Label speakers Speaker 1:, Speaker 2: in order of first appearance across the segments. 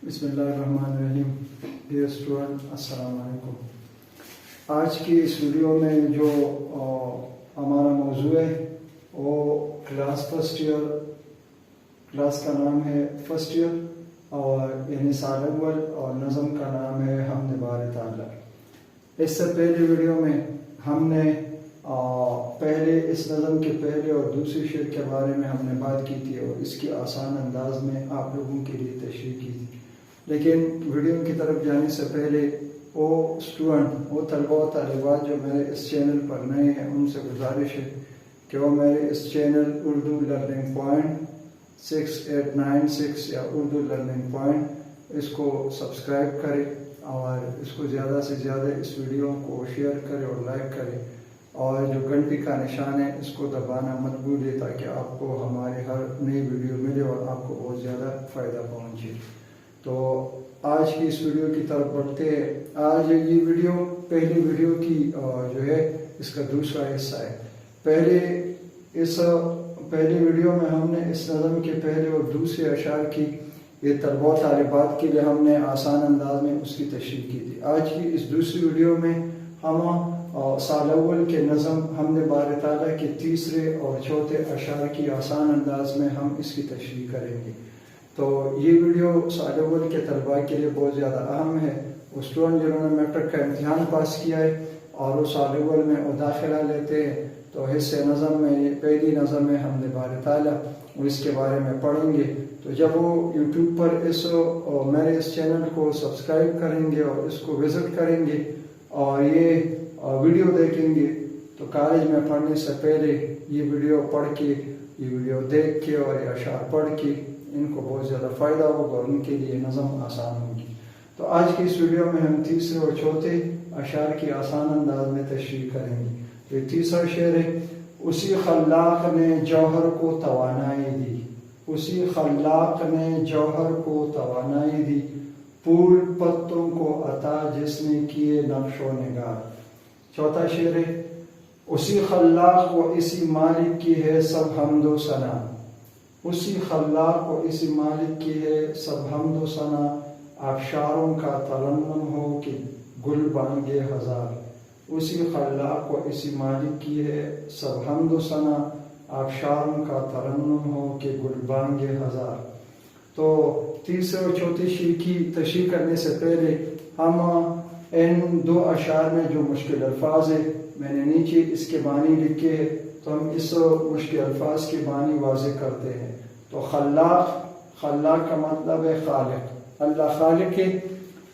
Speaker 1: بسم اللہ الرحمن الرحیم. ڈیئر اسٹوڈنٹ، السلام علیکم. آج کی اس ویڈیو میں جو ہمارا موضوع ہے وہ کلاس فرسٹ ایئر، کلاس کا نام ہے فرسٹ ایئر اور یعنی سال اول، اور نظم کا نام ہے حمد بار تعالیٰ. اس سے پہلے ویڈیو میں ہم نے پہلے اس نظم کے پہلے اور دوسرے شعر کے بارے میں ہم نے بات کی تھی اور اس کی آسان انداز میں آپ لوگوں کے لیے تشریح کی تھی. لیکن ویڈیو کی طرف جانے سے پہلے وہ اسٹوڈنٹ، وہ طلباء و طالبات جو میرے اس چینل پر نئے ہیں، ان سے گزارش ہے کہ وہ میرے اس چینل اردو لرننگ پوائنٹ 6896 یا اردو لرننگ پوائنٹ اس کو سبسکرائب کرے اور اس کو زیادہ سے زیادہ اس ویڈیو کو شیئر کرے اور لائک کرے، اور جو گھنٹی کا نشان ہے اس کو دبانا مت بھولے تاکہ آپ کو ہمارے ہر نئی ویڈیو ملے اور آپ کو بہت زیادہ فائدہ پہنچے. تو آج کی اس ویڈیو کی طرف بڑھتے ہیں. آج یہ ویڈیو پہلی ویڈیو کی جو ہے اس کا دوسرا حصہ ہے. پہلی ویڈیو میں ہم نے اس نظم کے پہلے اور دوسرے اشعار کی یہ طلباء طالبات کے لیے ہم نے آسان انداز میں اس کی تشریح کی تھی. آج کی اس دوسری ویڈیو میں ہم سال اول کے نظم حمد بار تعالیٰ کے تیسرے اور چوتھے اشعار کی آسان انداز میں ہم اس کی تشریح کریں گے. تو یہ ویڈیو سال اول کے طلباء کے لیے بہت زیادہ اہم ہے. وہ اسٹوڈنٹ جنہوں نے میٹرک کا امتحان پاس کیا ہے اور وہ سال اول میں وہ داخلہ لیتے ہیں، تو حصہ نظم میں یہ پہلی نظم ہے حمد بار تعالیٰ، وہ اس کے بارے میں پڑھیں گے. تو جب وہ یوٹیوب پر میرے اس چینل کو سبسکرائب کریں گے اور اس کو وزٹ کریں گے اور یہ ویڈیو دیکھیں گے، تو کالج میں پڑھنے سے پہلے یہ ویڈیو پڑھ کے، یہ ویڈیو دیکھ کے اور یہ اشعار پڑھ کے ان کو بہت زیادہ فائدہ ہوگا اور ان کے لیے نظم آسان ہوگی. تو آج کی اس ویڈیو میں ہم تیسرے اور چوتھے اشعار کی آسان انداز میں تشریح کریں گے. تو یہ تیسرا شعر ہے: اسی خلاق نے جوہر کو توانائی دی، اسی خلاق نے جوہر کو توانائی دی، پھول پتوں کو عطا جس نے کیے نقش و نگار. چوتھا شعر ہے: اسی خلاق و اسی مالک کی ہے سب حمد و ثنا، اسی خلاق و اسی مالک کی ہے سب حمد و ثنا، آبشاروں کا ترنم ہو کہ گل بانگے ہزار. اسی خلاق و اسی مالک کی ہے سب حمد و ثنا، آبشاروں کا ترنم ہو کہ گل بانگے ہزار. تو تیسرے اور چوتھے شعر کی تشریح کرنے سے پہلے ہم ان دو اشعار میں جو مشکل الفاظ ہیں، میں نے نیچے اس کے معنی لکھے ہیں، تو ہم اس مشکل الفاظ کے معنی واضح کرتے ہیں. تو خلاق کا مطلب ہے خالق. اللہ خالق ہے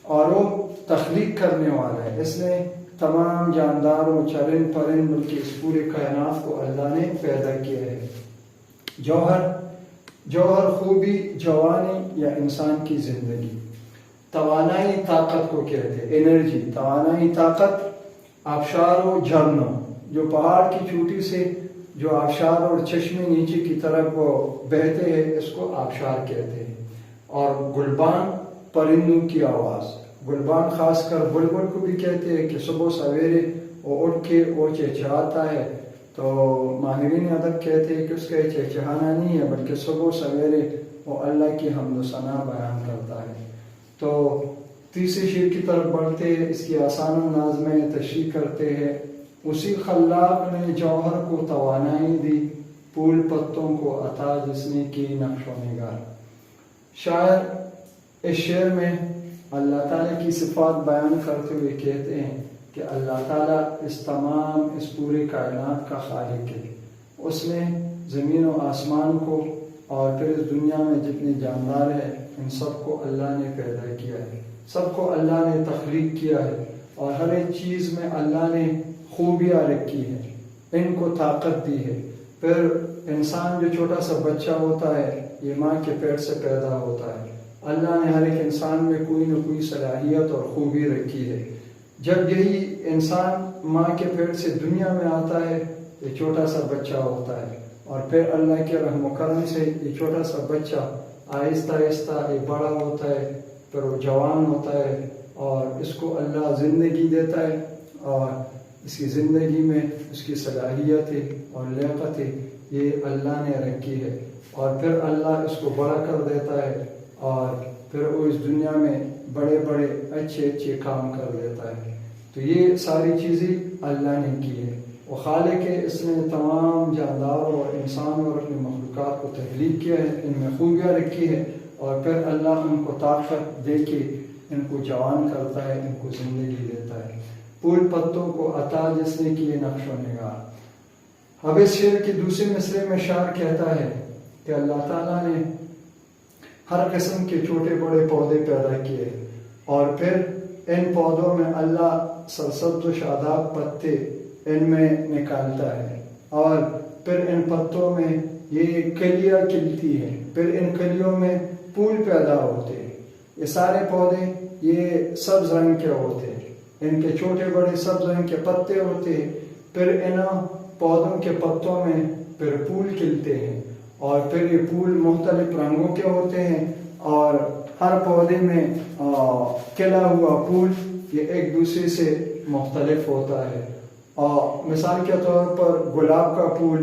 Speaker 1: اور وہ تخلیق کرنے والا ہے. اس نے تمام جانداروں، چرند پرند، بلکہ اس پورے کائنات کو اللہ نے پیدا کیا ہے. جوہر خوبی، جوانی یا انسان کی زندگی. توانائی طاقت کو کہتے ہیں، انرجی، توانائی طاقت. آبشار و جھرنوں، جو پہاڑ کی چوٹی سے جو آبشار اور چشمے نیچے کی طرف بہتے ہیں اس کو آبشار کہتے ہیں. اور گلبان، پرندوں کی آواز. گلبان خاص کر بلبل کو بھی کہتے ہیں کہ صبح سویرے وہ اٹھ کے وہ چہچہاتا ہے، تو ماہرین ادب کہتے ہیں کہ اس کا چہچہانا نہیں ہے بلکہ صبح سویرے وہ اللہ کی حمد و ثنا بیان کرتا ہے. تو تیسرے شعر کی طرف بڑھتے ہیں، اس کی آسان انداز میں تشریح کرتے ہیں. اسی خلاق نے جوہر کو توانائی دی، پھول پتوں کو عطا جس نے کی نقش و نگار. شاعر اس شعر میں اللہ تعالیٰ کی صفات بیان کرتے ہوئے کہتے ہیں کہ اللہ تعالیٰ اس پورے کائنات کا خالق ہے. اس نے زمین و آسمان کو اور پھر اس دنیا میں جتنے جاندار ہیں ان سب کو اللہ نے پیدا کیا ہے، سب کو اللہ نے تخلیق کیا ہے، اور ہر ایک چیز میں اللہ نے خوبیاں رکھی ہیں، ان کو طاقت دی ہے. پھر انسان جو چھوٹا سا بچہ ہوتا ہے یہ ماں کے پیٹ سے پیدا ہوتا ہے. اللہ نے ہر ایک انسان میں کوئی نہ کوئی صلاحیت اور خوبی رکھی ہے. جب یہی انسان ماں کے پیٹ سے دنیا میں آتا ہے یہ چھوٹا سا بچہ ہوتا ہے، اور پھر اللہ کے رحم و کرم سے یہ چھوٹا سا بچہ آہستہ آہستہ ایک بڑا ہوتا ہے، پھر وہ جوان ہوتا ہے اور اس کو اللہ زندگی دیتا ہے، اور اس کی زندگی میں اس کی صلاحیتیں اور لیاقتیں یہ اللہ نے رکھی ہے، اور پھر اللہ اس کو بڑا کر دیتا ہے اور پھر وہ اس اس دنیا میں بڑے بڑے اچھے اچھے کام کر دیتا ہے۔ تو یہ ساری چیزیں اللہ نے کی ہے، وہ خالق ہے، اس نے تمام جانداروں اور انسانوں اور اپنی مخلوقات کو تخلیق کیا ہے، ان میں خوبیاں رکھی ہے، اور پھر اللہ ان کو طاقت دے کے ان کو جوان کرتا ہے، ان کو زندگی دیتا ہے۔ پھول پتوں کو عطا جس نے کیے نقش و نگار۔ اب اس شعر کی دوسرے مصرعے میں شاعر کہتا ہے کہ اللہ تعالیٰ نے ہر قسم کے چھوٹے بڑے پودے پیدا کیے، اور پھر ان پودوں میں اللہ سرسبز و شاداب پتے ان میں نکالتا ہے، اور پھر ان پتوں میں یہ کلیاں کھلتی ہیں، پھر ان کلیوں میں پھول پیدا ہوتے ہیں۔ یہ سارے پودے یہ سبز رنگ کے ہوتے ہیں، ان کے چھوٹے بڑے سبز رنگ کے پتے ہوتے ہیں، پھر ان پودوں کے پتوں میں پھر پھول کھلتے ہیں، اور پھر یہ پھول مختلف رنگوں کے ہوتے ہیں، اور ہر پودے میں کھلا ہوا پھول یہ ایک دوسرے سے مختلف ہوتا ہے۔ اور مثال کے طور پر گلاب کا پھول،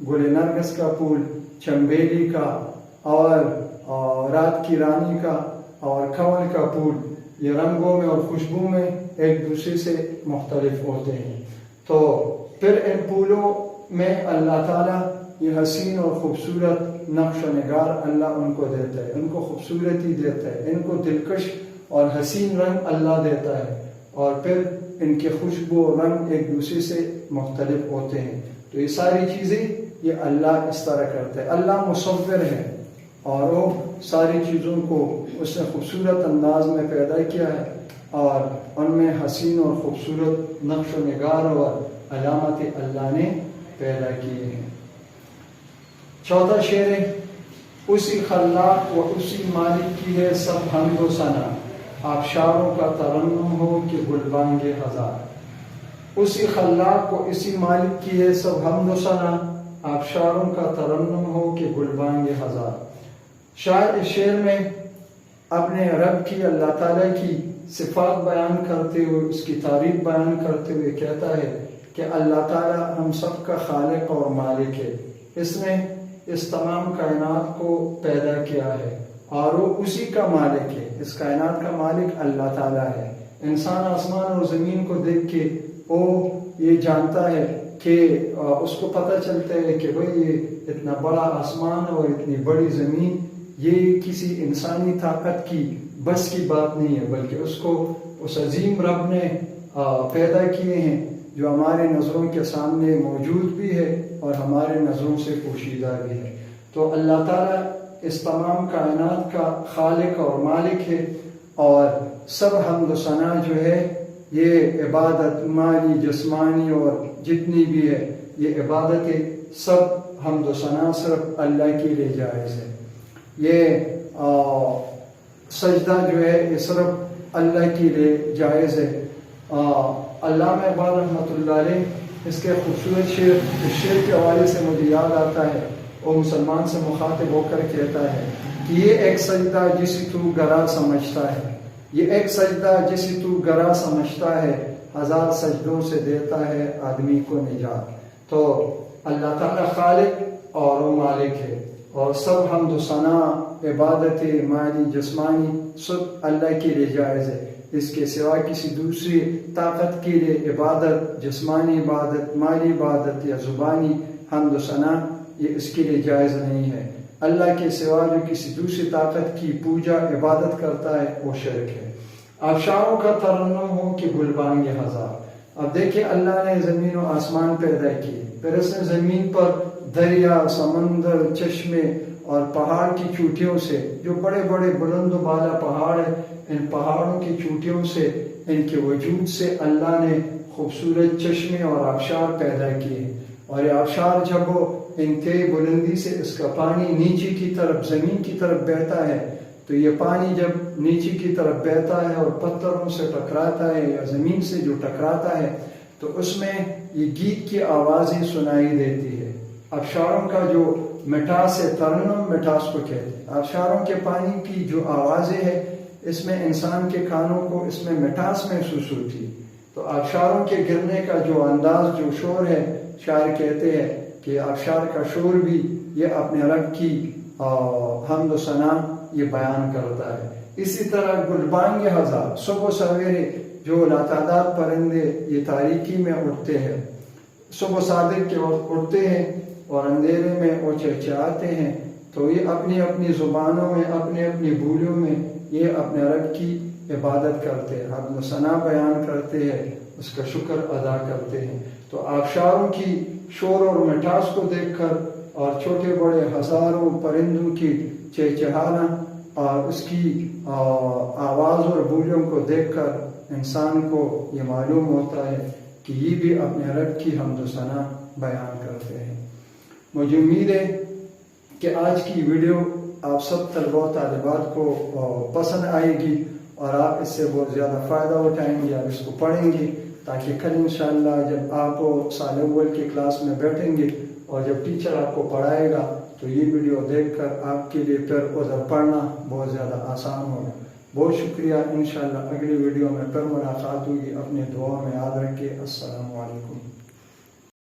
Speaker 1: گل نرگس کا پھول، چنبیلی کا، اور رات کی رانی کا، اور کنول کا پھول، یہ رنگوں میں اور خوشبو میں ایک دوسرے سے مختلف ہوتے ہیں۔ تو پھر ان پھولوں میں اللہ تعالیٰ یہ حسین اور خوبصورت نقش و نگار اللہ ان کو دیتا ہے، ان کو خوبصورتی دیتا ہے، ان کو دلکش اور حسین رنگ اللہ دیتا ہے، اور پھر ان کے خوشبو اور رنگ ایک دوسرے سے مختلف ہوتے ہیں۔ تو یہ ساری چیزیں یہ اللہ اس طرح کرتا ہے۔ اللہ مصور ہے، اور وہ ساری چیزوں کو اس نے خوبصورت انداز میں پیدا کیا ہے، اور ان میں حسین اور خوبصورت نقش و نگار اور علامت اللہ نے پیدا کیے ہیں۔ چوتھا شعر ہے، اسی خلاق و اسی مالک کی ہے سب حمد و ثنا، آبشاروں کا ترنم ہو کہ گلبانگ ہزار۔ اسی خلاق و اسی مالک کی ہے سب حمد و ثنا، آبشاروں کا ترنم ہو کہ گلبانگ ہزار۔ شاعر اس شعر میں اپنے رب کی، اللہ تعالیٰ کی صفات بیان کرتے ہوئے، اس کی تعریف بیان کرتے ہوئے کہتا ہے کہ اللہ تعالیٰ ہم سب کا خالق اور مالک ہے، اس نے اس تمام کائنات کو پیدا کیا ہے، اور وہ اسی کا مالک ہے، اس کائنات کا مالک اللہ تعالیٰ ہے۔ انسان آسمان اور زمین کو دیکھ کے وہ یہ جانتا ہے کہ اس کو پتہ چلتا ہے کہ بھئی یہ اتنا بڑا آسمان اور اتنی بڑی زمین یہ کسی انسانی طاقت کی بس کی بات نہیں ہے، بلکہ اس کو اس عظیم رب نے پیدا کیے ہیں جو ہمارے نظروں کے سامنے موجود بھی ہے اور ہمارے نظروں سے پوشیدہ بھی ہے۔ تو اللہ تعالیٰ اس تمام کائنات کا خالق اور مالک ہے، اور سب حمد و ثنا جو ہے یہ عبادت مالی جسمانی اور جتنی بھی ہے یہ عبادتیں سب حمد و ثنا صرف اللہ کے لیے جائز ہے۔ یہ سجدہ جو ہے یہ صرف اللہ کے لیے جائز ہے۔ علامہ اقبال رحمۃ اللہ علیہ اس کے خوبصورت شعر، اس شعر کے حوالے سے مجھے یاد آتا ہے، وہ مسلمان سے مخاطب ہو کر کہتا ہے کہ یہ ایک سجدہ جسے تو گرا سمجھتا ہے، یہ ایک سجدہ جسے تو گرا سمجھتا ہے، ہزار سجدوں سے دیتا ہے آدمی کو نجات۔ تو اللہ تعالیٰ خالق اور وہ مالک ہے، اور سب حمد و ثنا عبادت مالی جسمانی سب اللہ کے لیے جائز ہے۔ اس کے سوا کسی دوسری طاقت کے لیے عبادت، جسمانی عبادت، مالی عبادت یا زبانی حمد و ثنا یہ اس کے لیے جائز نہیں ہے۔ اللہ کے سوا جو کسی دوسری طاقت کی پوجا عبادت کرتا ہے وہ شرک ہے۔ آبشاروں کا ترنم ہو کہ گلبانگ ہزار۔ اب دیکھیں اللہ نے زمین و آسمان پیدا کیے، پھر اس نے زمین پر دریا، سمندر، چشمے اور پہاڑ کی چوٹیوں سے، جو بڑے بڑے بلند و بالا پہاڑ ہیں، ان پہاڑوں کی چوٹیوں سے، ان کے وجود سے اللہ نے خوبصورت چشمے اور آبشار پیدا کیے، اور یہ آبشار جب وہ انتہائی بلندی سے اس کا پانی نیچے کی طرف زمین کی طرف بہتا ہے، تو یہ پانی جب نیچے کی طرف بہتا ہے اور پتھروں سے ٹکراتا ہے یا زمین سے جو ٹکراتا ہے تو اس میں یہ گیت کی آوازیں سنائی دیتی ہے۔ آبشاروں کا جو مٹھاس ہے، ترنم مٹھاس کو کہتے ہیں، آبشاروں کے پانی کی جو آوازیں ہیں اس میں انسان کے کانوں کو اس میں مٹھاس محسوس ہوتی ہے۔ تو آبشاروں کے گرنے کا جو انداز، جو شور ہے، شاعر کہتے ہیں کہ آبشار کا شور بھی یہ اپنے رب کی حمد و ثنا یہ بیان کرتا ہے۔ اسی طرح گلبانگ ہزار، صبح سویرے جو لاتعداد پرندے یہ تاریکی میں اٹھتے ہیں، صبح صادق کے وقت اٹھتے ہیں اور اندھیرے میں وہ چہچہاتے ہیں، تو یہ اپنی اپنی زبانوں میں، اپنی اپنی بولیوں میں یہ اپنے رب کی عبادت کرتے ہیں، حمد و ثنا بیان کرتے ہیں، اس کا شکر ادا کرتے ہیں۔ تو آبشاروں کی شور اور مٹھاس کو دیکھ کر اور چھوٹے بڑے ہزاروں پرندوں کی چہچہانا اور اس کی آواز اور بولیوں کو دیکھ کر انسان کو یہ معلوم ہوتا ہے کہ یہ بھی اپنے رب کی حمد و ثنا بیان کرتے ہیں۔ مجھے امید ہے کہ آج کی ویڈیو آپ سب طلباء و طالبات کو پسند آئے گی اور آپ اس سے بہت زیادہ فائدہ اٹھائیں گے، آپ اس کو پڑھیں گے تاکہ کل انشاءاللہ جب آپ سال اول کی کلاس میں بیٹھیں گے اور جب ٹیچر آپ کو پڑھائے گا تو یہ ویڈیو دیکھ کر آپ کے لیے پھر ادھر پڑھنا بہت زیادہ آسان ہوگا۔ بہت شکریہ، انشاءاللہ اگلی ویڈیو میں پھر ملاقات ہوگی۔ اپنے دعا میں یاد رکھیں۔ السلام علیکم۔